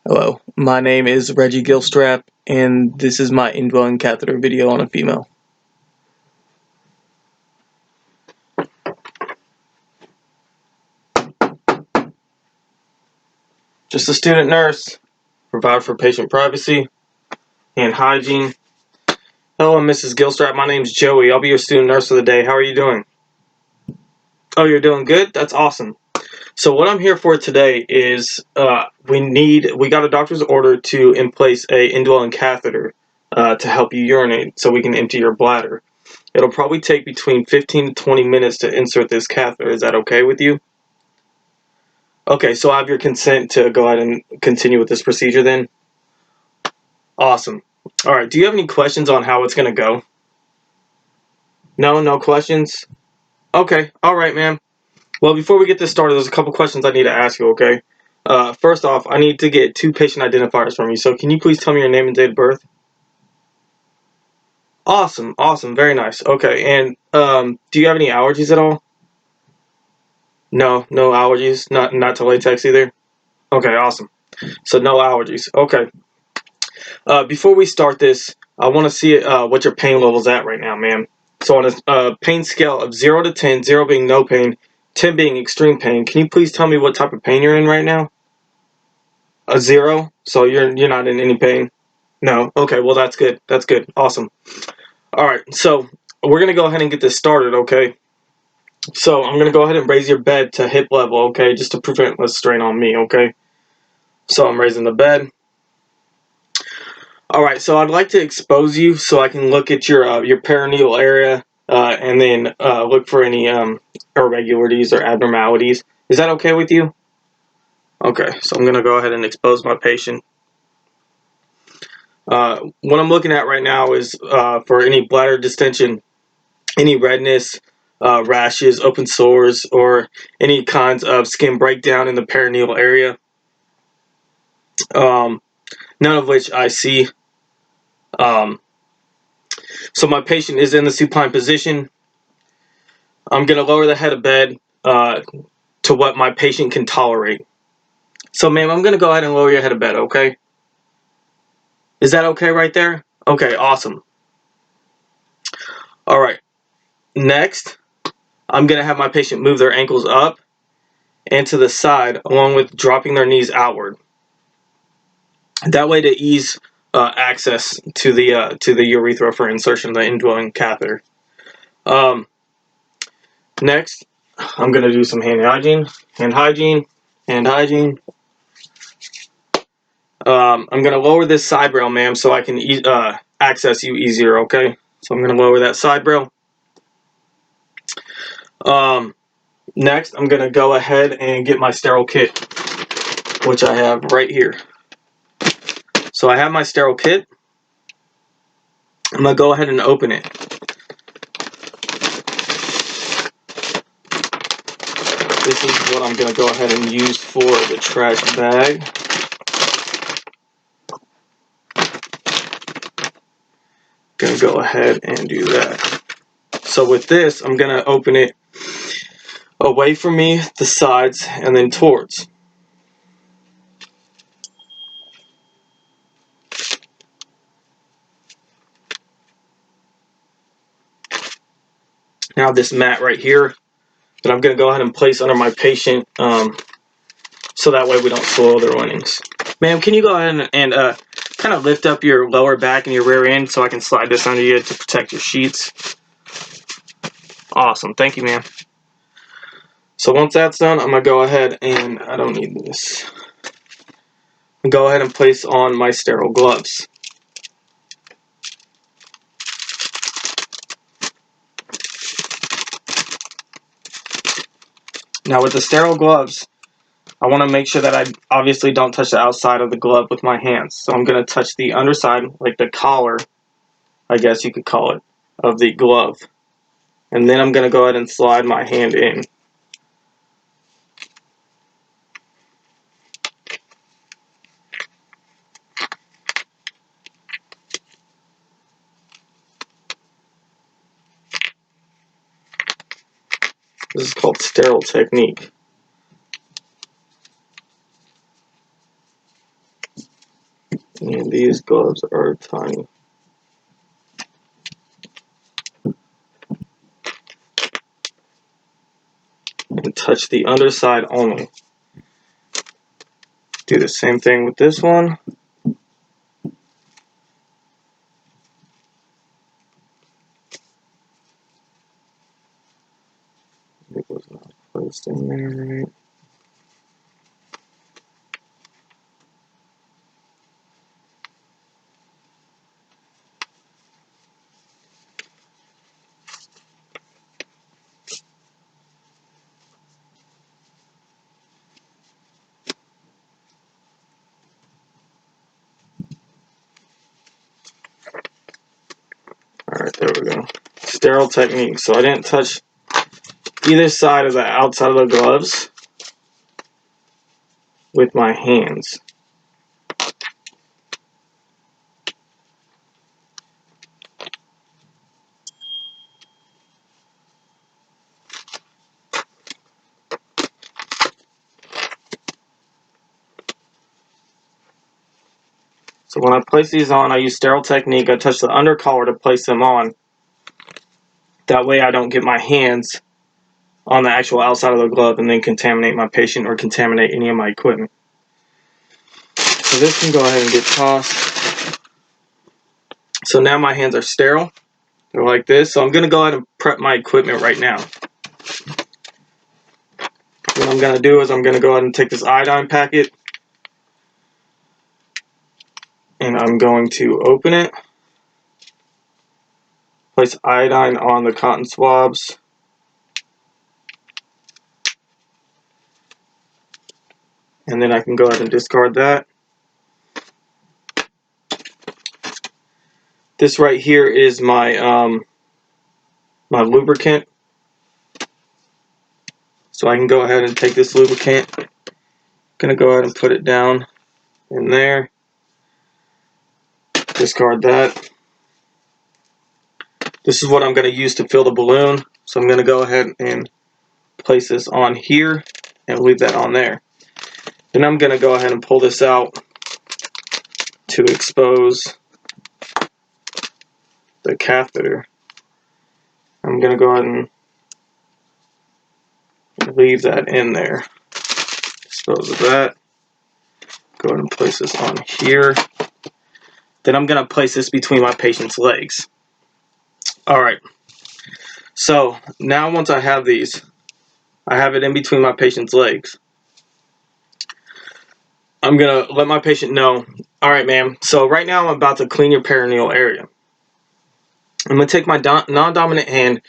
Hello, my name is Reggie Gilstrap, and this is my indwelling catheter video on a female. Just a student nurse, provide for patient privacy and hygiene. Hello, Mrs. Gilstrap, my name's Joey. I'll be your student nurse for the day. How are you doing? Oh, you're doing good? That's awesome. So what I'm here for today is we got a doctor's order to in place a indwelling catheter to help you urinate so we can empty your bladder. It'll probably take between 15 to 20 minutes to insert this catheter. Is that okay with you? Okay, so I have your consent to go ahead and continue with this procedure then? Awesome. Alright, do you have any questions on how it's going to go? No questions? Okay, alright, ma'am. Well, before we get this started, there's a couple questions I need to ask you, okay? First off, I need to get 2 patient identifiers from you, so can you please tell me your name and date of birth? Awesome, very nice. Okay, and do you have any allergies at all? No allergies? Not to latex either? Okay, awesome. So no allergies. Okay. Before we start this, I want to see what your pain level's at right now, ma'am. So on a pain scale of 0 to 10, 0 being no pain, 10 being extreme pain, can you please tell me what type of pain you're in right now? A 0? So you're not in any pain? No? Okay, well that's good. That's good. Awesome. Alright, so we're going to go ahead and get this started, okay? So I'm going to go ahead and raise your bed to hip level, okay? Just to prevent less strain on me, okay? So I'm raising the bed. Alright, so I'd like to expose you so I can look at your perineal area and then look for any irregularities or abnormalities. Is that okay with you? Okay, so I'm going to go ahead and expose my patient. What I'm looking at right now is for any bladder distension, any redness, rashes, open sores, or any kinds of skin breakdown in the perineal area. None of which I see. So my patient is in the supine position. I'm going to lower the head of bed to what my patient can tolerate. So ma'am, I'm going to go ahead and lower your head of bed, okay? Is that okay right there? Okay, awesome. Alright, next, I'm going to have my patient move their ankles up and to the side along with dropping their knees outward. That way to ease access to the urethra for insertion of the indwelling catheter. Next, I'm going to do some hand hygiene. I'm going to lower this side rail, ma'am, so I can access you easier, okay? So I'm going to lower that side rail. Next, I'm going to go ahead and get my sterile kit, which I have right here. So I have my sterile kit. I'm going to go ahead and open it. This is what I'm going to go ahead and use for the trash bag. Going to go ahead and do that. So with this, I'm going to open it away from me, the sides, and then towards. Now this mat right here that I'm going to go ahead and place under my patient so that way we don't soil their linings. Ma'am, can you go ahead and kind of lift up your lower back and your rear end so I can slide this under you to protect your sheets? Awesome. Thank you, ma'am. So once that's done, I'm going to go ahead and, I don't need this, go ahead and place on my sterile gloves. Now with the sterile gloves, I want to make sure that I obviously don't touch the outside of the glove with my hands. So I'm going to touch the underside, like the collar, I guess you could call it, of the glove. And then I'm going to go ahead and slide my hand in. This is called sterile technique. And these gloves are tiny. And touch the underside only. Do the same thing with this one. It was not placed in there right. Alright, there we go. Sterile technique. So I didn't touch either side of the outside of the gloves with my hands. So when I place these on, I use sterile technique. I touch the under collar to place them on. That way I don't get my hands on the actual outside of the glove and then contaminate my patient or contaminate any of my equipment. So this can go ahead and get tossed. So now my hands are sterile. They're like this. So I'm going to go ahead and prep my equipment right now. What I'm going to do is I'm going to go ahead and take this iodine packet and I'm going to open it. Place iodine on the cotton swabs. And then I can go ahead and discard that. This right here is my my lubricant. So I can go ahead and take this lubricant. Gonna go ahead and put it down in there. Discard that. This is what I'm gonna use to fill the balloon. So I'm gonna go ahead and place this on here and leave that on there. Then I'm gonna go ahead and pull this out to expose the catheter. I'm gonna go ahead and leave that in there. Dispose of that. Go ahead and place this on here. Then I'm gonna place this between my patient's legs. Alright. So now once I have these, I have it in between my patient's legs. I'm gonna let my patient know, alright ma'am, so right now I'm about to clean your perineal area. I'm gonna take my non-dominant hand,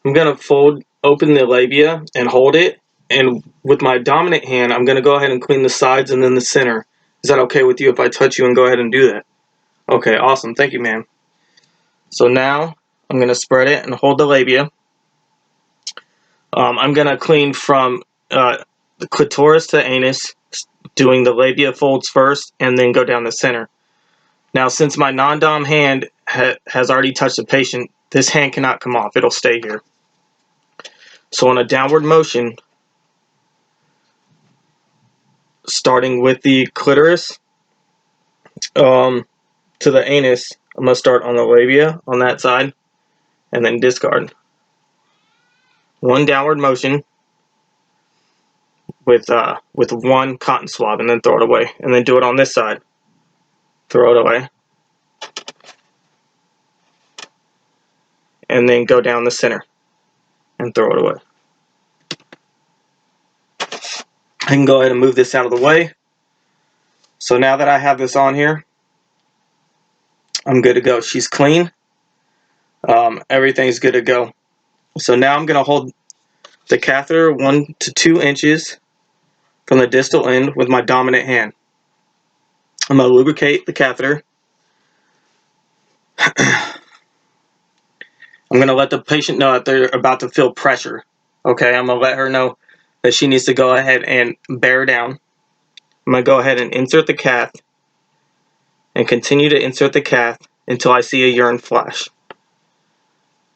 I'm gonna fold open the labia and hold it, and with my dominant hand I'm gonna go ahead and clean the sides and then the center. Is that okay with you if I touch you and go ahead and do that? Okay, awesome, thank you ma'am. So now I'm gonna spread it and hold the labia. I'm gonna clean from the clitoris to anus, doing the labia folds first and then go down the center. Now since my non-dom hand has already touched the patient, this hand cannot come off, it'll stay here. So on a downward motion, starting with the clitoris to the anus, I'm going to start on the labia on that side and then discard. One downward motion with one cotton swab and then throw it away, and then do it on this side. Throw it away. And then go down the center and throw it away. I can go ahead and move this out of the way. So now that I have this on here, I'm good to go. She's clean. Everything's good to go. So now I'm going to hold the catheter 1 to 2 inches from the distal end with my dominant hand. I'm going to lubricate the catheter. I'm going to let the patient know that they're about to feel pressure. Okay, I'm going to let her know that she needs to go ahead and bear down. I'm going to go ahead and insert the cath and continue to insert the cath until I see a urine flash.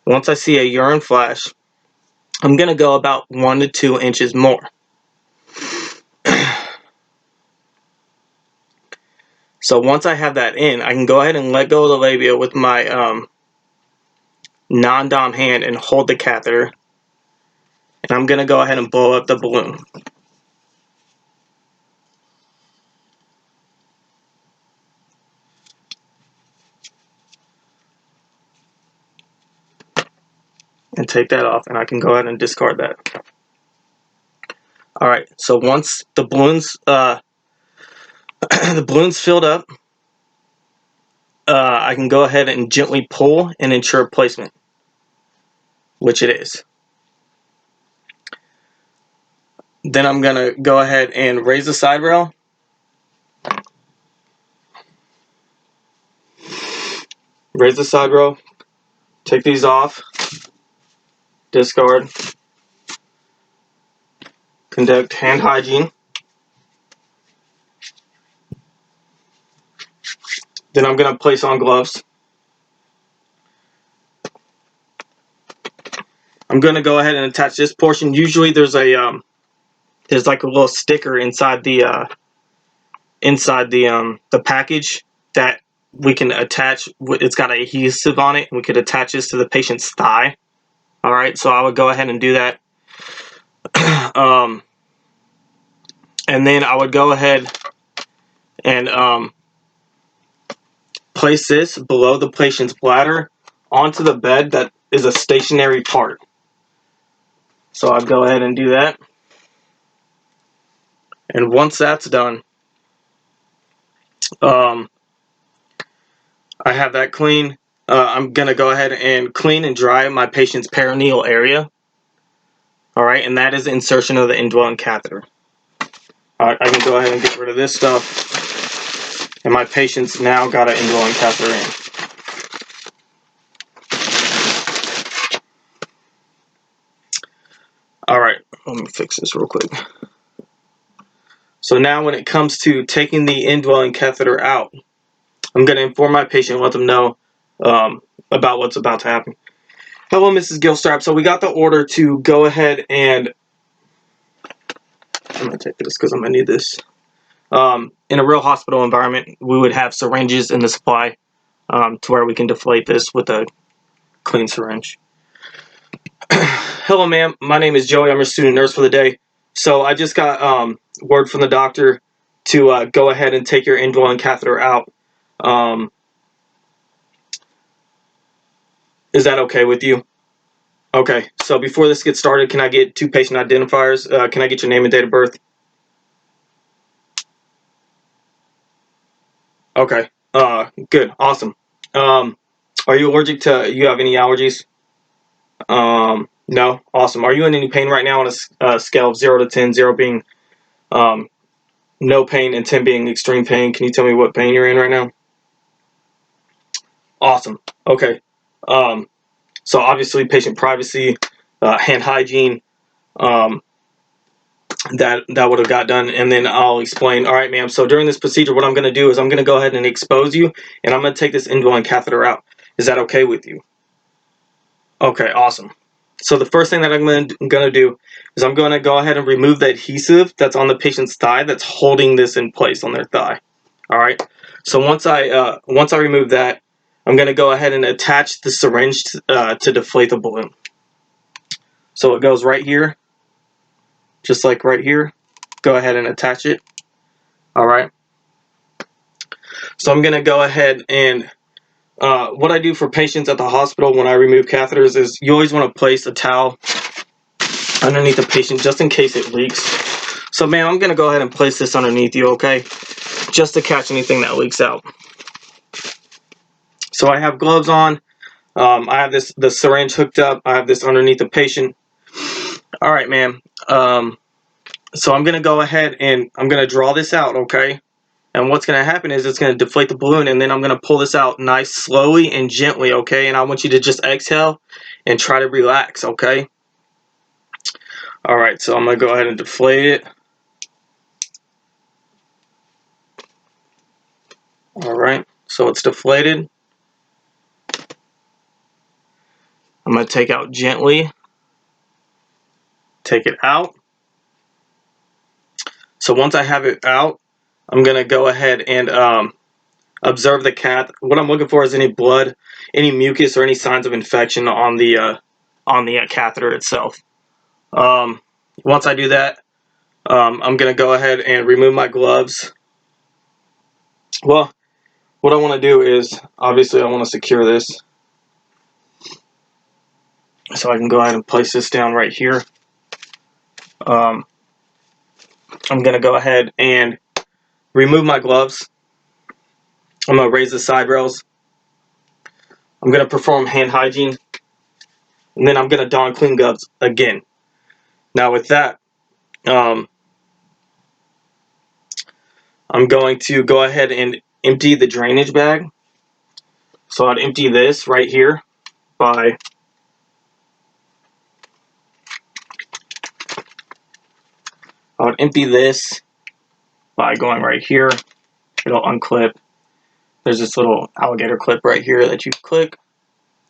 Once I see a urine flash, I'm going to go about 1 to 2 inches more. So once I have that in, I can go ahead and let go of the labia with my non-dom hand and hold the catheter. And I'm going to go ahead and blow up the balloon. And take that off, and I can go ahead and discard that. Alright, so once the balloon's the balloon's filled up, I can go ahead and gently pull and ensure placement, which it is. Then I'm going to go ahead and raise the side rail. Raise the side rail. Take these off. Discard. Conduct hand hygiene. Then I'm going to place on gloves. I'm going to go ahead and attach this portion. Usually there's like a little sticker inside the package that we can attach. It's got adhesive on it, and we could attach this to the patient's thigh. All right, so I would go ahead and do that. And then I would go ahead and place this below the patient's bladder onto the bed that is a stationary part. So I'd go ahead and do that. And once that's done, I have that clean. I'm going to go ahead and clean and dry my patient's perineal area. Alright, and that is the insertion of the indwelling catheter. Alright, I can go ahead and get rid of this stuff. And my patient's now got an indwelling catheter in. Alright, let me fix this real quick. So now when it comes to taking the indwelling catheter out, I'm going to inform my patient and let them know about what's about to happen. Hello, Mrs. Gilstrap. So we got the order to go ahead and... I'm going to take this because I'm going to need this. In a real hospital environment, we would have syringes in the supply to where we can deflate this with a clean syringe. Hello, ma'am. My name is Joey. I'm your student nurse for the day. So I just got word from the doctor to go ahead and take your indwelling catheter out. Is that okay with you? Okay. So before this gets started, can I get 2 patient identifiers? Can I get your name and date of birth? Okay. Good. Awesome. Are you allergic to? You have any allergies? No. Awesome. Are you in any pain right now on a scale of 0 to 10? 0 being no pain and 10 being extreme pain. Can you tell me what pain you're in right now? Awesome. Okay. So obviously patient privacy, hand hygiene, that would have got done, and then I'll explain. All right, ma'am. So during this procedure, what I'm going to do is I'm going to go ahead and expose you, and I'm going to take this indwelling catheter out. Is that okay with you? Okay, awesome. So the first thing that I'm going to do is I'm going to go ahead and remove the adhesive that's on the patient's thigh that's holding this in place on their thigh. All right. So once I remove that, I'm going to go ahead and attach the syringe to deflate the balloon. So it goes right here, just like right here. Go ahead and attach it. All right. So I'm going to go ahead and what I do for patients at the hospital when I remove catheters is you always want to place a towel underneath the patient just in case it leaks. So ma'am, I'm going to go ahead and place this underneath you, okay? Just to catch anything that leaks out. So I have gloves on. I have the syringe hooked up. I have this underneath the patient. All right, ma'am. So I'm going to go ahead and I'm going to draw this out, okay? And what's going to happen is it's going to deflate the balloon, and then I'm going to pull this out nice, slowly and gently, okay? And I want you to just exhale and try to relax, okay? All right, so I'm going to go ahead and deflate it. All right, so it's deflated. I'm going to take out gently. Take it out. So once I have it out, I'm going to go ahead and observe the cath. What I'm looking for is any blood, any mucus, or any signs of infection on the catheter itself. Once I do that, I'm going to go ahead and remove my gloves. Well, what I want to do is, obviously I want to secure this. So I can go ahead and place this down right here. I'm going to go ahead and remove my gloves. I'm going to raise the side rails. I'm going to perform hand hygiene. And then I'm going to don clean gloves again. Now with that, I'm going to go ahead and empty the drainage bag. So I'd empty this right here by going right here. It'll unclip. There's this little alligator clip right here that you click,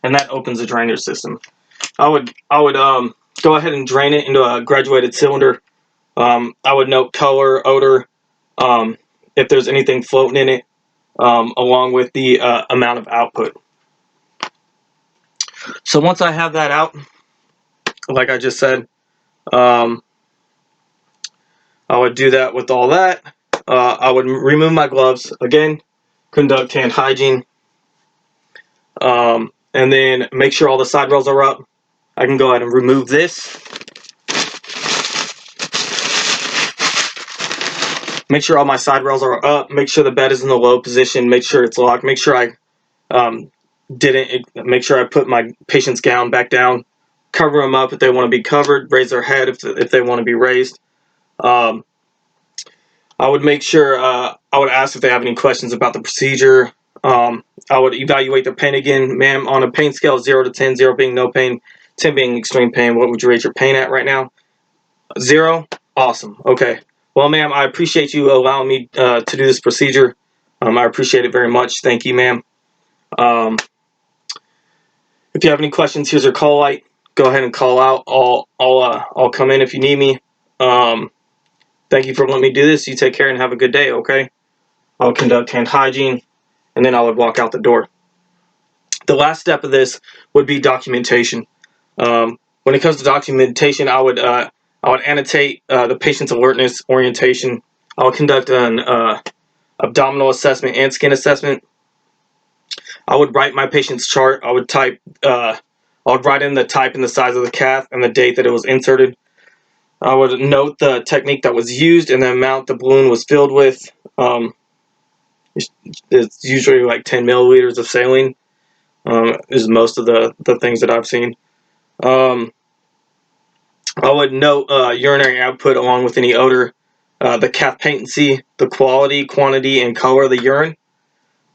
and that opens the drainage system. I would go ahead and drain it into a graduated cylinder. I would note color, odor, if there's anything floating in it, along with the amount of output. So once I have that out, like I just said, I would do that with all that. I would remove my gloves again, conduct hand hygiene, and then make sure all the side rails are up. I can go ahead and remove this. Make sure all my side rails are up. Make sure the bed is in the low position. Make sure it's locked. Make sure I make sure I put my patient's gown back down. Cover them up if they want to be covered. Raise their head if they want to be raised. I would make sure, I would ask if they have any questions about the procedure. I would evaluate their pain again. Ma'am, on a pain scale 0 to 10, 0 being no pain, 10 being extreme pain, what would you rate your pain at right now? 0? Awesome. Okay. Well, ma'am, I appreciate you allowing me to do this procedure. I appreciate it very much. Thank you, ma'am. If you have any questions, here's your call light. Go ahead and call out. I'll come in if you need me. Thank you for letting me do this. You take care and have a good day, okay? I'll conduct hand hygiene, and then I would walk out the door. The last step of this would be documentation. When it comes to documentation, I would annotate the patient's alertness, orientation. I would conduct an abdominal assessment and skin assessment. I would write my patient's chart. I would write in the type and the size of the cath and the date that it was inserted. I would note the technique that was used and the amount the balloon was filled with. It's usually like 10 milliliters of saline. Is most of the things that I've seen. I would note urinary output along with any odor, the cath patency, the quality, quantity, and color of the urine.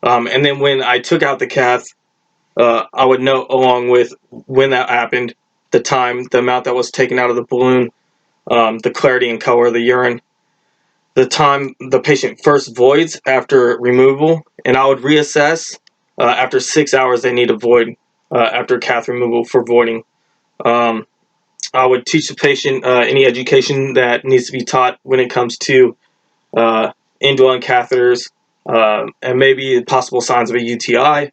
And then when I took out the cath, I would note along with when that happened, the time, the amount that was taken out of the balloon, the clarity and color of the urine, the time the patient first voids after removal, and I would reassess after 6 hours they need to void after cath removal for voiding. I would teach the patient any education that needs to be taught when it comes to indwelling catheters and maybe possible signs of a UTI.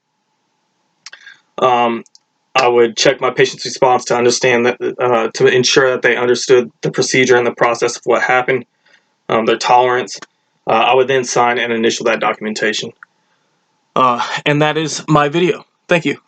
I would check my patient's response to understand that, to ensure that they understood the procedure and the process of what happened, their tolerance. I would then sign and initial that documentation. And that is my video. Thank you.